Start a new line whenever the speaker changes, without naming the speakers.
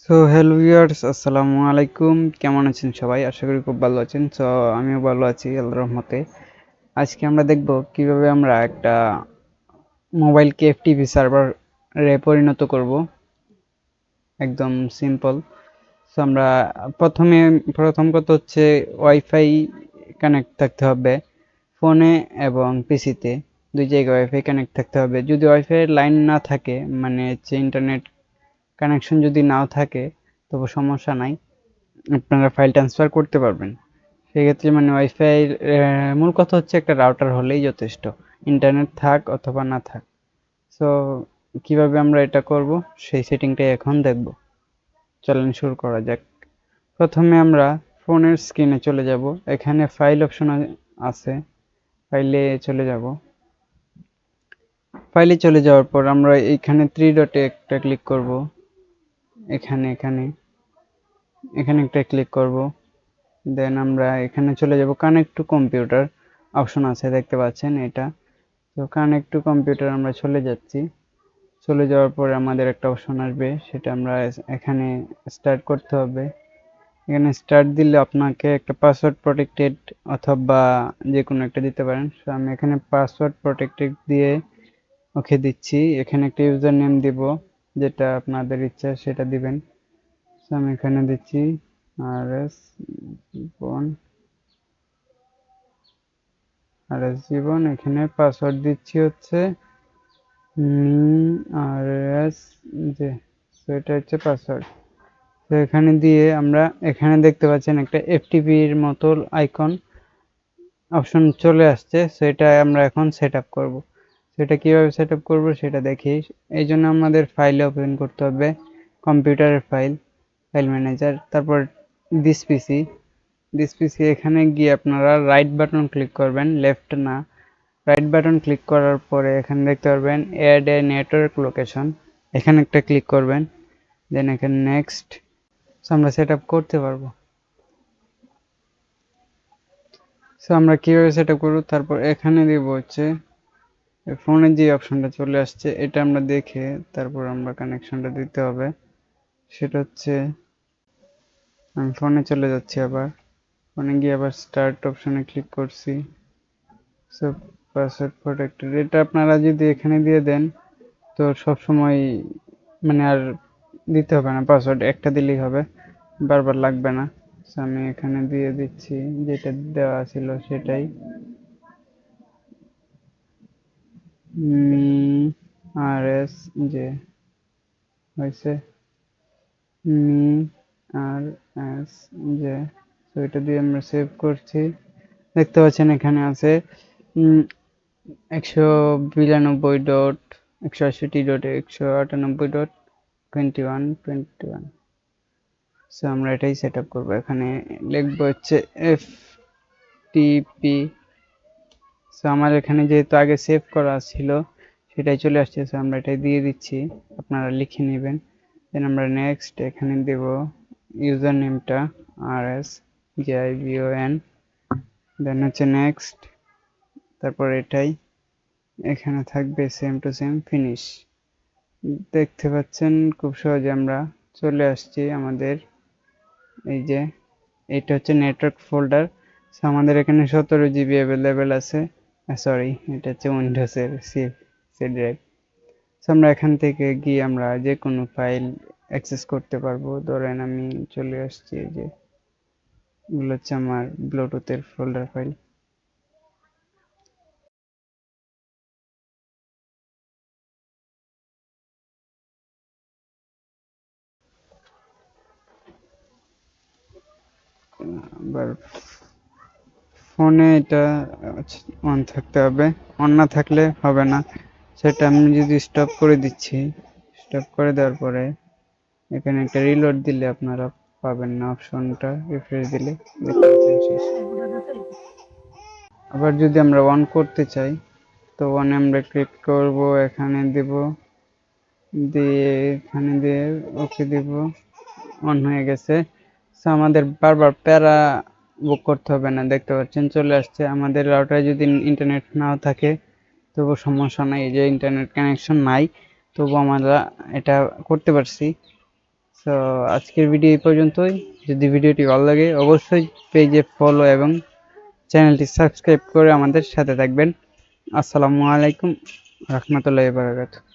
So hello viewers, আসসালামু আলাইকুম। কেমন আছেন সবাই? আশা করি খুব ভালো আছেন। সো আমিও ভালো আছি আল্লাহর রহমতে। আজকে আমরা দেখব কিভাবে আমরা একটা মোবাইলকে এফটিপি সার্ভারে পরিণত করব। একদম সিম্পল। সো আমরা প্রথম কথা হচ্ছে ওয়াইফাই কানেক্ট থাকতে হবে ফোনে এবং পিসিতে। দুই জায়গায় ওয়াইফাই কানেক্ট থাকতে হবে। যদি ওয়াইফাই লাইন না থাকে, মানে হচ্ছে ইন্টারনেট কানেকশন যদি নাও থাকে, তবে সমস্যা নাই, আপনারা ফাইল ট্রান্সফার করতে পারবেন। সেক্ষেত্রে মানে ওয়াইফাই মূল কথা হচ্ছে একটা রাউটার হলেই যথেষ্ট, ইন্টারনেট থাক অথবা না থাক। সো কিভাবে আমরা এটা করব সেই সেটিংটাই এখন দেখব। চলেন শুরু করা যাক। প্রথমে আমরা ফোনের স্ক্রিনে চলে যাব। এখানে ফাইল অপশন আছে, ফাইলে চলে যাব। ফাইলে চলে যাওয়ার পর আমরা এখানে থ্রি ডটে একটা ক্লিক করব। এখানে এখানে এখানে একটা ক্লিক করব। দেন আমরা এখানে চলে যাব কানেক্ট টু কম্পিউটার অপশন আছে, দেখতে পাচ্ছেন এটা। তো কানেক্ট টু কম্পিউটার আমরা চলে যাচ্ছি। চলে যাওয়ার পরে আমাদের একটা অপশন আসবে, সেটা আমরা এখানে স্টার্ট করতে হবে। এখানে স্টার্ট দিলে আপনাকে একটা পাসওয়ার্ড প্রটেক্টেড অথবা যে কোনো একটা দিতে পারেন। সো আমি এখানে পাসওয়ার্ড প্রটেক্টেড দিয়ে ওকে দিচ্ছি। এখানে একটা ইউজার নেম দিব, যেটা আপনাদের ইচ্ছা সেটা দিবেন। সো আমি এখানে দিচ্ছি জীবন। এখানে পাসওয়ার্ড দিচ্ছি হচ্ছে আর এস যে, তো এটা হচ্ছে পাসওয়ার্ড। তো এখানে দিয়ে আমরা এখানে দেখতে পাচ্ছেন একটা এফটিপির মতো আইকন অপশন চলে আসছে, সেটা আমরা এখন সেট আপ করবো। সেটা কিভাবে সেট আপ করবো সেটা দেখি। এই জন্য আমাদের ফাইল ওপেন করতে হবে, কম্পিউটারের ফাইল ম্যানেজার, তারপর দিস পিসি এখানে গিয়ে আপনারা রাইট বাটন ক্লিক করবেন, লেফট না। রাইট বাটন ক্লিক করার পরে এখানে দেখতে পারবেন অ্যাড এ নেটওয়ার্ক লোকেশন, এখানে একটা ক্লিক করবেন। দেন এখানে নেক্সট। সো আমরা সেট আপ করতে পারবো। সো আমরা কীভাবে সেট আপ করবো, তারপর এখানে দিব হচ্ছে ফোনের যে অপশনটা চলে আসছে, এটা আমরা দেখে তারপর আমরা কানেকশনটা দিতে হবে। সেটা হচ্ছে আমি ফোনে চলে যাচ্ছি, আবার ফোনে গিয়ে আবার স্টার্ট অপশনে ক্লিক করছি। সো পাসওয়ার্ড প্রোটেক্টেড, এটা আপনারা যদি এখানে দিয়ে দেন তো সব সময় মানে আর দিতে হবে না, পাসওয়ার্ড একটা দিলেই হবে, বারবার লাগবে না। সো আমি এখানে দিয়ে দিচ্ছি যেটা দেওয়া ছিল সেটাই, মি আর এস যে হয়েছে, মি আর এস যে। তো এটা দিয়ে আমরা সেভ করছি। দেখতে পাচ্ছেন এখানে আছে 192.168.128.21. সো আমরা এটাই সেট আপ করবো। এখানে লিখবো হচ্ছে FTP। সো আমার এখানে যেহেতু আগে সেভ করা ছিল সেটাই চলে আসছে, সো আমরা এটাই দিয়ে দিচ্ছি, আপনারা লিখে নেবেন। দেন আমরা নেক্সট এখানে দেব ইউজার নেমটা RSJIVON, দেন হচ্ছে নেক্সট, তারপর এটাই এখানে থাকবে সেম টু সেম ফিনিশ। দেখতে পাচ্ছেন খুব সহজে আমরা চলে আসছি আমাদের এই যে, এটা হচ্ছে নেটওয়ার্ক ফোল্ডার। আমাদের এখানে 17 GB অ্যাভেলেবেল আছে, সরি এটা হচ্ছে উইন্ডোজের সি ড্রাইভ। আমরা এখান থেকে গিয়ে আমরা যে কোনো ফাইল অ্যাক্সেস করতে পারবো। ধরেন আমি চলে আসছি, এই যে এগুলো হচ্ছে আমার ব্লুটুথের ফোল্ডার ফাইল। আবার ফোনে এটা অন থাকতে হবে, অন না থাকলে হবে না। সেটা আমি যদি স্টপ করে দিচ্ছি, স্টপ করে দেওয়ার পরে এখানে একটা রিলোড দিলে আপনারা পাবেন না অপশনটা, রিফ্রেশ দিলে দেখতে পাচ্ছেন শেষ। আবার যদি আমরা অন করতে চাই তো অনে আমরা ক্লিক করব, এখানে দেব, দিয়ে এখানে দিয়ে ওকে দেব, অন হয়ে গেছে। সো আমাদের বারবার প্যারা বুক করতে হবে না, দেখতে পাচ্ছেন চলে আসছে। আমাদের রাউটারে যদি ইন্টারনেট নাও থাকে তবু সমস্যা নাই, এই যে ইন্টারনেট কানেকশন নাই তবু আমরা এটা করতে পারছি। সো তো আজকের ভিডিও এই পর্যন্তই। যদি ভিডিওটি ভালো লাগে অবশ্যই পেজে ফলো এবং চ্যানেলটি সাবস্ক্রাইব করে আমাদের সাথে থাকবেন। আসসালামু আলাইকুম রহমতুল্লাহি ওয়া বারাকাতুহু।